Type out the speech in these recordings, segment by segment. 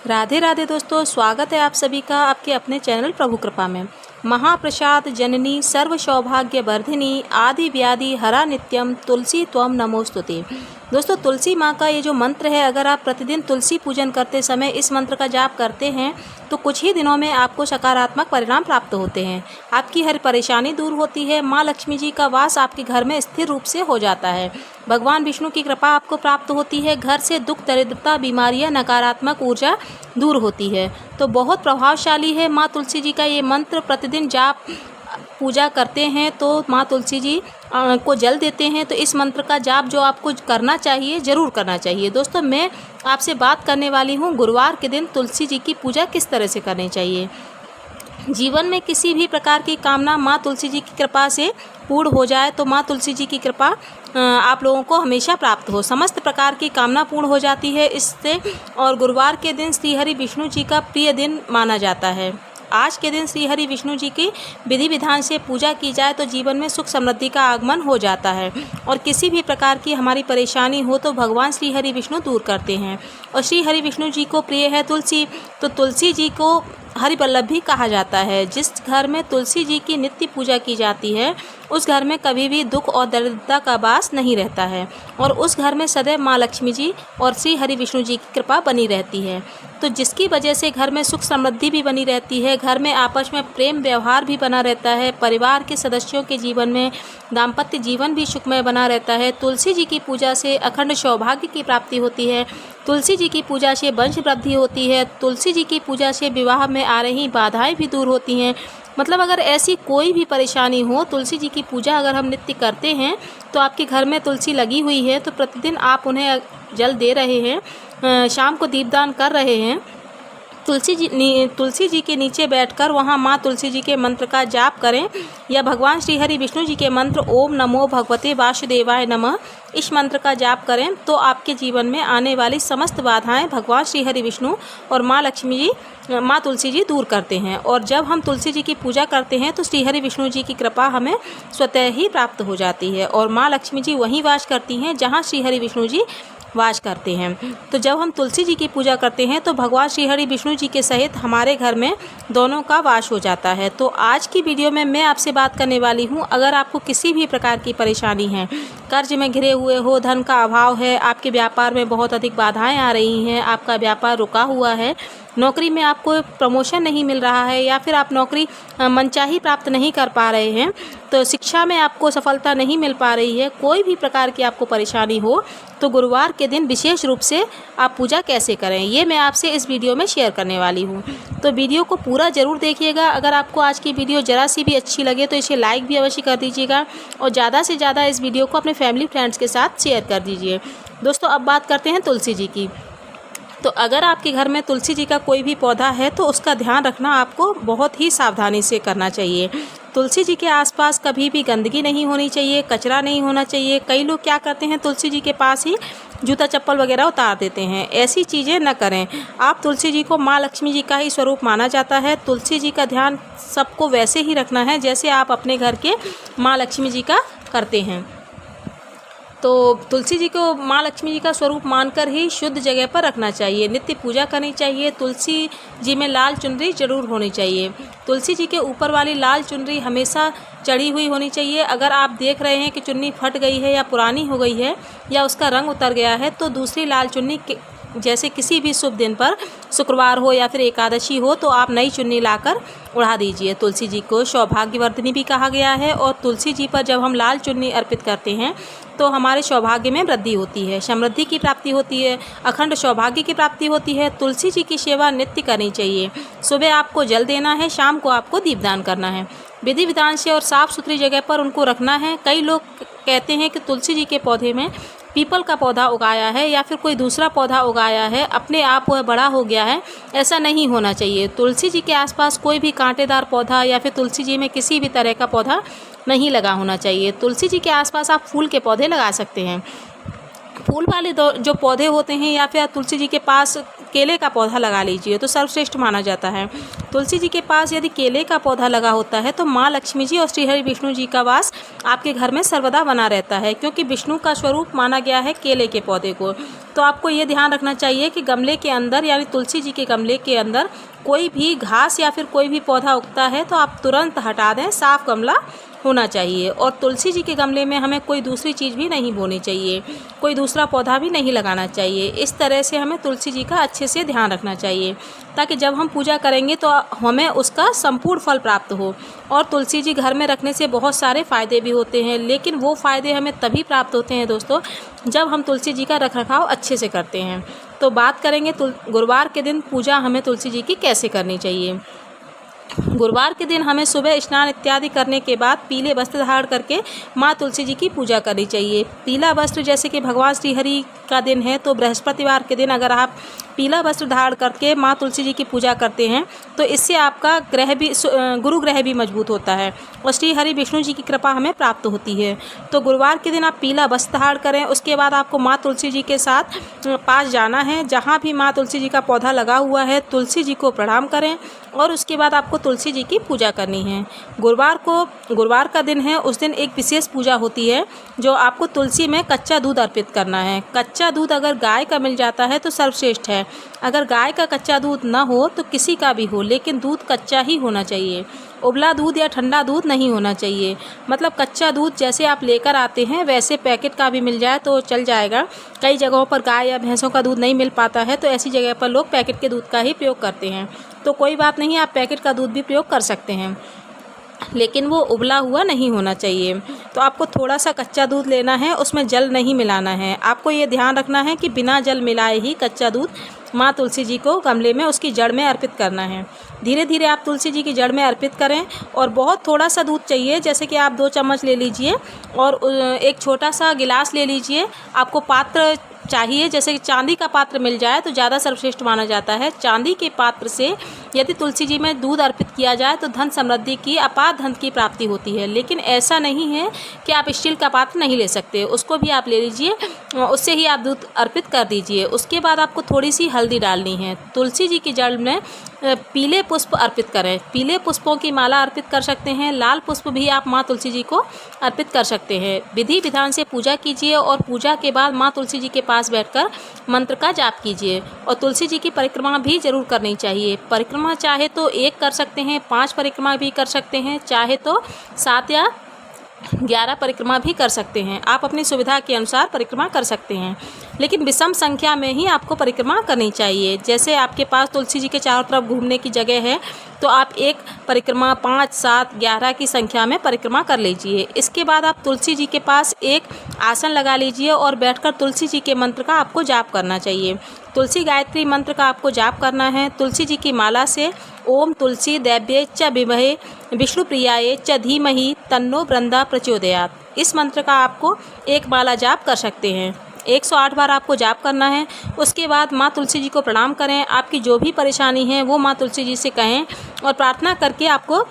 राधे राधे दोस्तों, स्वागत है आप सभी का आपके अपने चैनल प्रभु कृपा में। महाप्रसाद जननी सर्व सौभाग्य वर्धिनी आदि व्याधि हरा नित्यम तुलसी त्वम नमोस्तुते। दोस्तों, तुलसी माँ का ये जो मंत्र है, अगर आप प्रतिदिन तुलसी पूजन करते समय इस मंत्र का जाप करते हैं तो कुछ ही दिनों में आपको सकारात्मक परिणाम प्राप्त होते हैं। आपकी हर परेशानी दूर होती है। माँ लक्ष्मी जी का वास आपके घर में स्थिर रूप से हो जाता है। भगवान विष्णु की कृपा आपको प्राप्त होती है। घर से दुख, दरिद्रता, बीमारियां, नकारात्मक ऊर्जा दूर होती है। तो बहुत प्रभावशाली है। माँ तुलसी जी का ये मंत्र प्रतिदिन जाप पूजा करते हैं तो माँ तुलसी जी को जल देते हैं। तो इस मंत्र का जाप जो आपको करना चाहिए, ज़रूर करना चाहिए। दोस्तों, मैं आपसे बात करने वाली हूँ गुरुवार के दिन तुलसी जी की पूजा किस तरह से करनी चाहिए। जीवन में किसी भी प्रकार की कामना माँ तुलसी जी की कृपा से पूर्ण हो जाए तो माँ तुलसी जी की कृपा आप लोगों को हमेशा प्राप्त हो। समस्त प्रकार की कामना पूर्ण हो जाती है इससे। और गुरुवार के दिन श्री हरि विष्णु जी का प्रिय दिन माना जाता है। आज के दिन श्री हरि विष्णु जी की विधि विधान से पूजा की जाए तो जीवन में सुख समृद्धि का आगमन हो जाता है। और किसी भी प्रकार की हमारी परेशानी हो तो भगवान श्री हरि विष्णु दूर करते हैं। और श्री हरि विष्णु जी को प्रिय है तुलसी, तो तुलसी जी को हरि वल्लभ भी कहा जाता है। जिस घर में तुलसी जी की नित्य पूजा की जाती है उस घर में कभी भी दुख और दरिद्रता का वास नहीं रहता है। और उस घर में सदैव माँ लक्ष्मी जी और श्री हरि विष्णु जी की कृपा बनी रहती है। तो जिसकी वजह से घर में सुख समृद्धि भी बनी रहती है। घर में आपस में प्रेम व्यवहार भी बना रहता है। परिवार के सदस्यों के जीवन में दाम्पत्य जीवन भी सुखमय बना रहता है। तुलसी जी की पूजा से अखंड सौभाग्य की प्राप्ति होती है। तुलसी जी की पूजा से वंश वृद्धि होती है। तुलसी जी की पूजा से विवाह में आ रही बाधाएं भी दूर होती हैं। मतलब अगर ऐसी कोई भी परेशानी हो, तुलसी जी की पूजा अगर हम नित्य करते हैं तो आपके घर में तुलसी लगी हुई है तो प्रतिदिन आप उन्हें जल दे रहे हैं, शाम को दीपदान कर रहे हैं, तुलसी जी के नीचे बैठकर वहाँ माँ तुलसी जी के मंत्र का जाप करें या भगवान श्री हरि विष्णु जी के मंत्र ओम नमो भगवते वासुदेवाय नमः इस मंत्र का जाप करें तो आपके जीवन में आने वाली समस्त बाधाएं भगवान श्री हरि विष्णु और माँ लक्ष्मी जी, माँ तुलसी जी दूर करते हैं। और जब हम तुलसी जी की पूजा करते हैं तो श्री हरि विष्णु जी की कृपा हमें स्वतः ही प्राप्त हो जाती है। और माँ लक्ष्मी जी वहीं वास करती हैं जहाँ श्री हरि विष्णु जी वास करते हैं। तो जब हम तुलसी जी की पूजा करते हैं तो भगवान श्री हरि विष्णु जी के सहित हमारे घर में दोनों का वास हो जाता है। तो आज की वीडियो में मैं आपसे बात करने वाली हूं, अगर आपको किसी भी प्रकार की परेशानी है, कर्ज में घिरे हुए हो, धन का अभाव है, आपके व्यापार में बहुत अधिक बाधाएं आ रही हैं, आपका व्यापार रुका हुआ है, नौकरी में आपको प्रमोशन नहीं मिल रहा है या फिर आप नौकरी मनचाही प्राप्त नहीं कर पा रहे हैं, तो शिक्षा में आपको सफलता नहीं मिल पा रही है, कोई भी प्रकार की आपको परेशानी हो तो गुरुवार के दिन विशेष रूप से आप पूजा कैसे करें ये मैं आपसे इस वीडियो में शेयर करने वाली हूँ। तो वीडियो को पूरा ज़रूर देखिएगा। अगर आपको आज की वीडियो ज़रा सी भी अच्छी लगे तो इसे लाइक भी अवश्य कर दीजिएगा और ज़्यादा से ज़्यादा इस वीडियो को अपने फैमिली फ्रेंड्स के साथ शेयर कर दीजिए। दोस्तों, अब बात करते हैं तुलसी जी की। तो अगर आपके घर में तुलसी जी का कोई भी पौधा है तो उसका ध्यान रखना आपको बहुत ही सावधानी से करना चाहिए। तुलसी जी के आसपास कभी भी गंदगी नहीं होनी चाहिए, कचरा नहीं होना चाहिए। कई लोग क्या करते हैं, तुलसी जी के पास ही जूता चप्पल वगैरह उतार देते हैं। ऐसी चीज़ें न करें। आप तुलसी जी को माँ लक्ष्मी जी का ही स्वरूप माना जाता है। तुलसी जी का ध्यान सबको वैसे ही रखना है जैसे आप अपने घर के माँ लक्ष्मी जी का करते हैं। तो तुलसी जी को माँ लक्ष्मी जी का स्वरूप मानकर ही शुद्ध जगह पर रखना चाहिए। नित्य पूजा करनी चाहिए। तुलसी जी में लाल चुनरी जरूर होनी चाहिए। तुलसी जी के ऊपर वाली लाल चुनरी हमेशा चढ़ी हुई होनी चाहिए। अगर आप देख रहे हैं कि चुन्नी फट गई है या पुरानी हो गई है या उसका रंग उतर गया है तो दूसरी लाल चुन्नी जैसे किसी भी शुभ दिन पर, शुक्रवार हो या फिर एकादशी हो, तो आप नई चुन्नी लाकर उड़ा दीजिए। तुलसी जी को सौभाग्यवर्धिनी भी कहा गया है और तुलसी जी पर जब हम लाल चुन्नी अर्पित करते हैं तो हमारे सौभाग्य में वृद्धि होती है, समृद्धि की प्राप्ति होती है, अखंड सौभाग्य की प्राप्ति होती है। तुलसी जी की सेवा नित्य करनी चाहिए। सुबह आपको जल देना है, शाम को आपको दीपदान करना है। विधि विधान से और साफ़ सुथरी जगह पर उनको रखना है। कई लोग कहते हैं कि तुलसी जी के पौधे में पीपल का पौधा उगाया है या फिर कोई दूसरा पौधा उगाया है, अपने आप वह बड़ा हो गया है। ऐसा नहीं होना चाहिए। तुलसी जी के आसपास कोई भी कांटेदार पौधा या फिर तुलसी जी में किसी भी तरह का पौधा नहीं लगा होना चाहिए। तुलसी जी के आसपास आप फूल के पौधे लगा सकते हैं। फूल वाले जो पौधे होते हैं या फिर तुलसी जी के पास केले का पौधा लगा लीजिए तो सर्वश्रेष्ठ माना जाता है। तुलसी जी के पास यदि केले का पौधा लगा होता है तो माँ लक्ष्मी जी और श्री हरि विष्णु जी का वास आपके घर में सर्वदा बना रहता है, क्योंकि विष्णु का स्वरूप माना गया है केले के पौधे को। तो आपको ये ध्यान रखना चाहिए कि गमले के अंदर यानी तुलसी जी के गमले के अंदर कोई भी घास या फिर कोई भी पौधा उगता है तो आप तुरंत हटा दें, साफ गमला होना चाहिए। और तुलसी जी के गमले में हमें कोई दूसरी चीज़ भी नहीं बोनी चाहिए, कोई दूसरा पौधा भी नहीं लगाना चाहिए। इस तरह से हमें तुलसी जी का अच्छे से ध्यान रखना चाहिए ताकि जब हम पूजा करेंगे तो हमें उसका संपूर्ण फल प्राप्त हो। और तुलसी जी घर में रखने से बहुत सारे फ़ायदे भी होते हैं, लेकिन वो फ़ायदे हमें तभी प्राप्त होते हैं दोस्तों जब हम तुलसी जी का रखरखाव अच्छे से करते हैं। तो बात करेंगे गुरुवार के दिन पूजा हमें तुलसी जी की कैसे करनी चाहिए। गुरुवार के दिन हमें सुबह स्नान इत्यादि करने के बाद पीले वस्त्र धारण करके माँ तुलसी जी की पूजा करनी चाहिए। पीला वस्त्र जैसे कि भगवान श्री हरि का दिन है तो बृहस्पतिवार के दिन अगर आप पीला वस्त्र धारण करके माँ तुलसी जी की पूजा करते हैं तो इससे आपका गुरु ग्रह भी मजबूत होता है और श्री हरि विष्णु जी की कृपा हमें प्राप्त होती है। तो गुरुवार के दिन आप पीला वस्त्र धारण करें। उसके बाद आपको माँ तुलसी जी के साथ पास जाना है, जहाँ भी माँ तुलसी जी का पौधा लगा हुआ है तुलसी जी को प्रणाम करें और उसके बाद आपको तुलसी जी की पूजा करनी है। गुरुवार का दिन है, उस दिन एक विशेष पूजा होती है जो आपको तुलसी में कच्चा दूध अर्पित करना है। कच्चा दूध अगर गाय का मिल जाता है तो सर्वश्रेष्ठ है। अगर गाय का कच्चा दूध ना हो तो किसी का भी हो, लेकिन दूध कच्चा ही होना चाहिए। उबला दूध या ठंडा दूध नहीं होना चाहिए। मतलब कच्चा दूध जैसे आप लेकर आते हैं वैसे पैकेट का भी मिल जाए तो चल जाएगा। कई जगहों पर गाय या भैंसों का दूध नहीं मिल पाता है तो ऐसी जगह पर लोग पैकेट के दूध का ही प्रयोग करते हैं। तो कोई बात नहीं, आप पैकेट का दूध भी प्रयोग कर सकते हैं, लेकिन वो उबला हुआ नहीं होना चाहिए। तो आपको थोड़ा सा कच्चा दूध लेना है, उसमें जल नहीं मिलाना है। आपको ये ध्यान रखना है कि बिना जल मिलाए ही कच्चा दूध माँ तुलसी जी को गमले में उसकी जड़ में अर्पित करना है। धीरे धीरे आप तुलसी जी की जड़ में अर्पित करें और बहुत थोड़ा सा दूध चाहिए, जैसे कि आप 2 चम्मच ले लीजिए और एक छोटा सा गिलास ले लीजिए। आपको पात्र चाहिए, जैसे कि चांदी का पात्र मिल जाए तो ज़्यादा सर्वश्रेष्ठ माना जाता है। चांदी के पात्र से यदि तुलसी जी में दूध अर्पित किया जाए तो धन समृद्धि की, अपार धन की प्राप्ति होती है। लेकिन ऐसा नहीं है कि आप स्टील का पात्र नहीं ले सकते, उसको भी आप ले लीजिए, उससे ही आप दूध अर्पित कर दीजिए। उसके बाद आपको थोड़ी सी हल्दी डालनी है। तुलसी जी की जड़ में पीले पुष्प अर्पित करें। पीले पुष्पों की माला अर्पित कर सकते हैं, लाल पुष्प भी आप माँ तुलसी जी को अर्पित कर सकते हैं। विधि विधान से पूजा कीजिए और पूजा के बाद माँ तुलसी जी के पास बैठकर मंत्र का जाप कीजिए। और तुलसी जी की परिक्रमा भी जरूर करनी चाहिए। परिक्रमा चाहे तो 1 कर सकते हैं, 5 परिक्रमा भी कर सकते हैं, चाहे तो 7 या 11 परिक्रमा भी कर सकते हैं। आप अपनी सुविधा के अनुसार परिक्रमा कर सकते हैं, लेकिन विषम संख्या में ही आपको परिक्रमा करनी चाहिए। जैसे आपके पास तुलसी जी के चारों तरफ घूमने की जगह है तो आप 1 परिक्रमा 5, 7, 11 की संख्या में परिक्रमा कर लीजिए। इसके बाद आप तुलसी जी के पास एक आसन लगा लीजिए और बैठकर तुलसी जी के मंत्र का आपको जाप करना चाहिए। तुलसी गायत्री मंत्र का आपको जाप करना है। तुलसी जी की माला से ओम तुलसी दैव्ये च विमहे विष्णु प्रियाये च धीमहि तन्नो वृंदा प्रचोदयात्, इस मंत्र का आपको 1 माला जाप कर सकते हैं। 108 बार आपको जाप करना है। उसके बाद माँ तुलसी जी को प्रणाम करें। आपकी जो भी परेशानी है वो माँ तुलसी जी से कहें और प्रार्थना करके आपको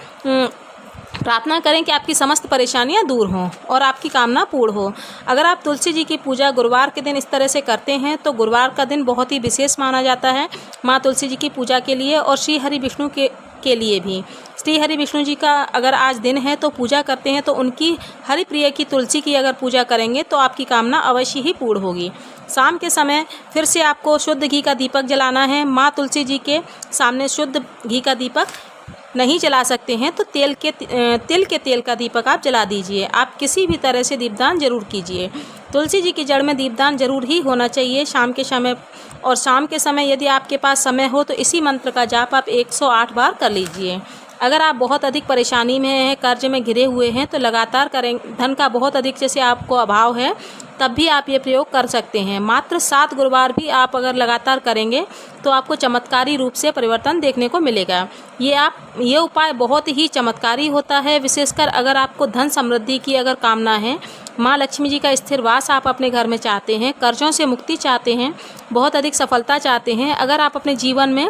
प्रार्थना करें कि आपकी समस्त परेशानियां दूर हों और आपकी कामना पूर्ण हो। अगर आप तुलसी जी की पूजा गुरुवार के दिन इस तरह से करते हैं तो गुरुवार का दिन बहुत ही विशेष माना जाता है माँ तुलसी जी की पूजा के लिए और श्री हरि विष्णु के लिए भी। श्री हरि विष्णु जी का अगर आज दिन है तो पूजा करते हैं तो उनकी हरि प्रिय की तुलसी की अगर पूजा करेंगे तो आपकी कामना अवश्य ही पूर्ण होगी। शाम के समय फिर से आपको शुद्ध घी का दीपक जलाना है। माँ तुलसी जी के सामने शुद्ध घी का दीपक नहीं जला सकते हैं तो तिल के तेल का दीपक आप जला दीजिए। आप किसी भी तरह से दीपदान जरूर कीजिए। तुलसी जी की जड़ में दीपदान जरूर ही होना चाहिए शाम के समय। और शाम के समय यदि आपके पास समय हो तो इसी मंत्र का जाप आप 108 बार कर लीजिए। अगर आप बहुत अधिक परेशानी में हैं, कर्ज में घिरे हुए हैं तो लगातार करें, धन का बहुत अधिक जैसे आपको अभाव है तब भी आप ये प्रयोग कर सकते हैं। मात्र 7 गुरुवार भी आप अगर लगातार करेंगे तो आपको चमत्कारी रूप से परिवर्तन देखने को मिलेगा। ये उपाय बहुत ही चमत्कारी होता है, विशेषकर अगर आपको धन समृद्धि की अगर कामना है, माँ लक्ष्मी जी का स्थिर वास आप अपने घर में चाहते हैं, कर्जों से मुक्ति चाहते हैं, बहुत अधिक सफलता चाहते हैं, अगर आप अपने जीवन में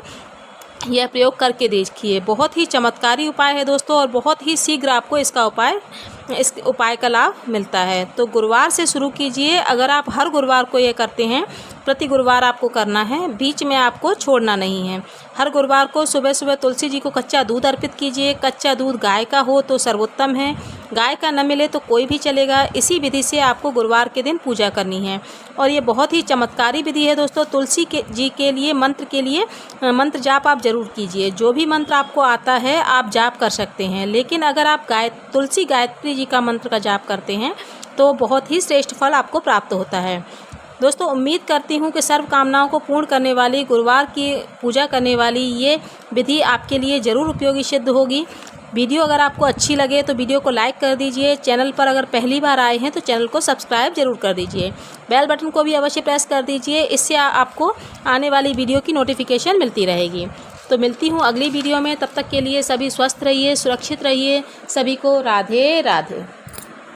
यह प्रयोग करके देखिए। बहुत ही चमत्कारी उपाय है दोस्तों, और बहुत ही शीघ्र आपको इस उपाय का लाभ मिलता है। तो गुरुवार से शुरू कीजिए। अगर आप हर गुरुवार को ये करते हैं, प्रति गुरुवार आपको करना है, बीच में आपको छोड़ना नहीं है। हर गुरुवार को सुबह सुबह तुलसी जी को कच्चा दूध अर्पित कीजिए। कच्चा दूध गाय का हो तो सर्वोत्तम है, गाय का न मिले तो कोई भी चलेगा। इसी विधि से आपको गुरुवार के दिन पूजा करनी है, और ये बहुत ही चमत्कारी विधि है दोस्तों। तुलसी जी के लिए मंत्र जाप आप जरूर कीजिए। जो भी मंत्र आपको आता है आप जाप कर सकते हैं, लेकिन अगर आप तुलसी गायत्री जी का मंत्र का जाप करते हैं तो बहुत ही श्रेष्ठ फल आपको प्राप्त होता है। दोस्तों, उम्मीद करती हूँ कि सर्व कामनाओं को पूर्ण करने वाली गुरुवार की पूजा करने वाली ये विधि आपके लिए ज़रूर उपयोगी सिद्ध होगी। वीडियो अगर आपको अच्छी लगे तो वीडियो को लाइक कर दीजिए। चैनल पर अगर पहली बार आए हैं तो चैनल को सब्सक्राइब जरूर कर दीजिए। बेल बटन को भी अवश्य प्रेस कर दीजिए, इससे आपको आने वाली वीडियो की नोटिफिकेशन मिलती रहेगी। तो मिलती हूँ अगली वीडियो में, तब तक के लिए सभी स्वस्थ रहिए, सुरक्षित रहिए। सभी को राधे राधे।